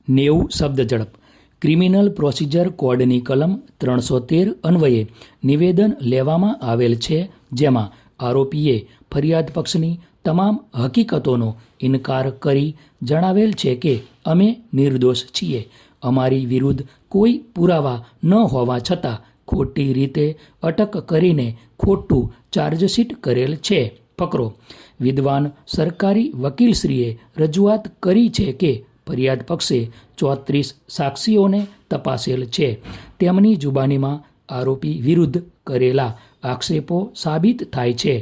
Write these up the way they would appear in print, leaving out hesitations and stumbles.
90 શબ્દ ઝડપ. Criminal procedure કોડની કલમ 313 અન્વયે નિવેદન લેવામાં આવેલ છે, જેમાં આરોપીએ ફરિયાદ પક્ષની તમામ હકીકતોનો ઇનકાર કરી જણાવેલ છે કે અમે નિર્દોષ છીએ. અમારી વિરુદ્ધ કોઈ પુરાવા ન હોવા છતાં ખોટી રીતે અટક કરીને ખોટું ચાર્જશીટ કરેલ છે. ફકરો. વિદ્વાન સરકારી વકીલશ્રીએ રજૂઆત કરી છે કે ફરિયાદ પક્ષે 34 સાક્ષીઓને તપાસેલ છે. તેમની જુબાનીમાં આરોપી વિરુદ્ધ કરેલા આક્ષેપો સાબિત થાય છે.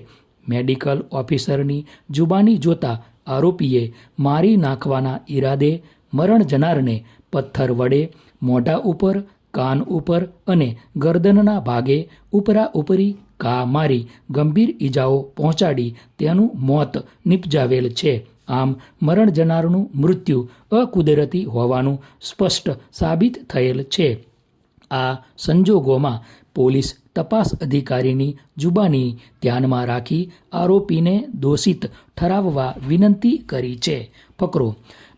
મેડિકલ ઓફિસરની જુબાની જોતા આરોપીએ મારી નાખવાના ઈરાદે મરણ જનારને પથ્થર વડે મોઢા ઉપર, કાન ઉપર અને ગરદનના ભાગે ઉપરા ઉપરી ઘા મારી ગંભીર ઈજાઓ પહોંચાડી તેનું મોત નિપજાવેલ છે. આમ મરણ જનારનું મૃત્યુ અકુદરતી હોવાનું સ્પષ્ટ સાબિત થયેલ છે. આ સંજોગોમાં પોલીસ તપાસ અધિકારીની જુબાની ધ્યાનમાં રાખી આરોપીને દોષિત ઠરાવવા વિનંતી કરી છે. ફકરો.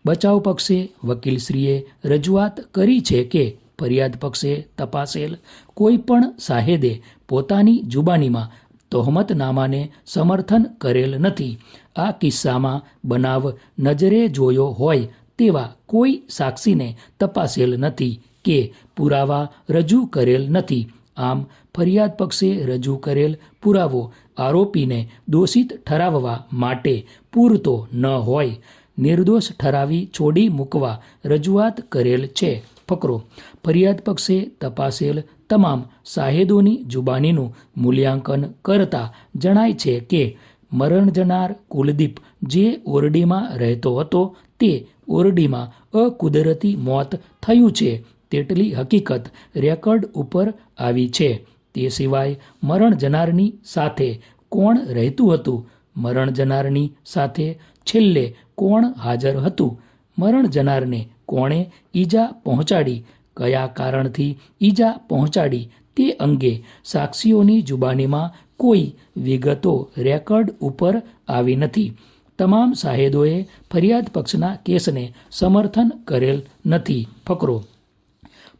બચાવ પક્ષે વકીલશ્રીએ રજૂઆત કરી છે કે ફરિયાદ પક્ષે તપાસેલ કોઈપણ સાહેદે પોતાની જુબાનીમાં તહોમતનામાને સમર્થન કરેલ નથી. આ કિસ્સામાં બનાવ નજરે જોયો હોય તેવા કોઈ સાક્ષીને તપાસેલ નથી કે પુરાવા રજૂ કરેલ નથી. આમ ફરિયાદ પક્ષે રજૂ કરેલ પુરાવો આરોપીને દોષિત ઠરાવવા માટે પૂરતો ન હોય. નિર્દોષ ઠરાવી છોડી મૂકવા રજૂઆત કરેલ છે. ફકરો. ફરિયાદ પક્ષે તપાસેલ તમામ સાહેદોની જુબાનીનું મૂલ્યાંકન કરતા જણાય છે કે મરણ જનાર કુલદીપ જે ઓરડીમાં રહેતો હતો તે ઓરડીમાં અકુદરતી મોત થયું છે તેટલી હકીકત રેકર્ડ ઉપર આવી છે. તે સિવાય મરણ જનારની સાથે કોણ રહેતું હતું, મરણ જનારની સાથે છેલ્લે કોણ હાજર હતું, મરણ જનારને કોણે ઈજા પહોંચાડી, કયા કારણથી ઈજા પહોંચાડી તે અંગે સાક્ષીઓની જુબાનીમાં કોઈ વિગતો રેકર્ડ ઉપર આવી નથી. તમામ સાહેદોએ ફરિયાદ પક્ષના કેસને સમર્થન કરેલ નથી. ફકરો.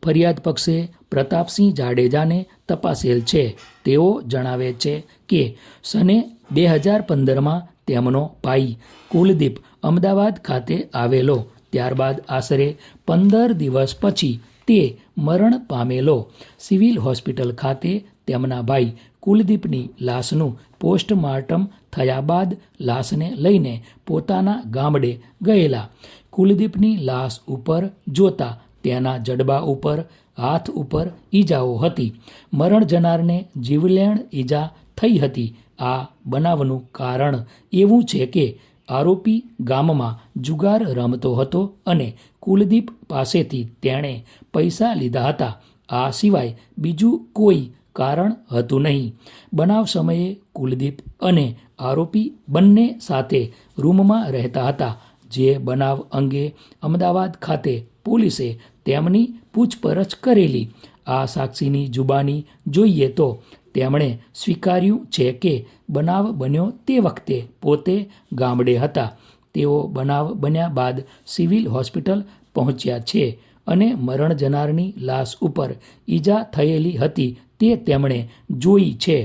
ફરિયાદ પક્ષે પ્રતાપસિંહ જાડેજાને તપાસેલ છે. તેઓ જણાવે છે કે સને 2015માં તેમનો ભાઈ કુલદીપ અમદાવાદ ખાતે આવેલો. ત્યારબાદ આશરે 15 દિવસ પછી તે મરણ પામેલો. સિવિલ હોસ્પિટલ ખાતે તેમના ભાઈ કુલદીપની લાશનું પોસ્ટમોર્ટમ થયા બાદ લાશને લઈને પોતાના ગામડે ગયેલા. કુલદીપની લાશ ઉપર જોતા તેના જડબા ઉપર, હાથ ઉપર ઈજાઓ હતી. મરણ જનારને જીવલેણ ઈજા થઈ હતી. આ બનાવનું કારણ એવું છે કે આરોપી ગામમાં જુગાર રમતો હતો અને કુલદીપ પાસેથી તેણે પૈસા લીધા હતા. આ સિવાય બીજું કોઈ કારણ હતું નહીં. બનાવ સમયે કુલદીપ અને આરોપી બંને સાથે રૂમમાં રહેતા હતા. જે બનાવ અંગે અમદાવાદ ખાતે પોલીસે તેમની પૂછપરછ કરેલી. આ સાક્ષીની જુબાની જોઈએ તો તેમણે સ્વીકાર્યું છે કે બનાવ બન્યો તે વખતે પોતે ગામડે હતા. તેઓ બનાવ બન્યા બાદ સિવિલ હોસ્પિટલ પહોંચ્યા છે અને મરણ જનારની લાશ ઉપર ઈજા થયેલી હતી તે તેમણે જોઈ છે.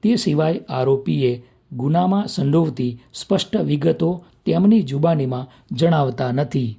તે સિવાય આરોપીએ ગુનામાં સંડોવતી સ્પષ્ટ વિગતો તેમની જુબાનીમાં જણાવતા નથી.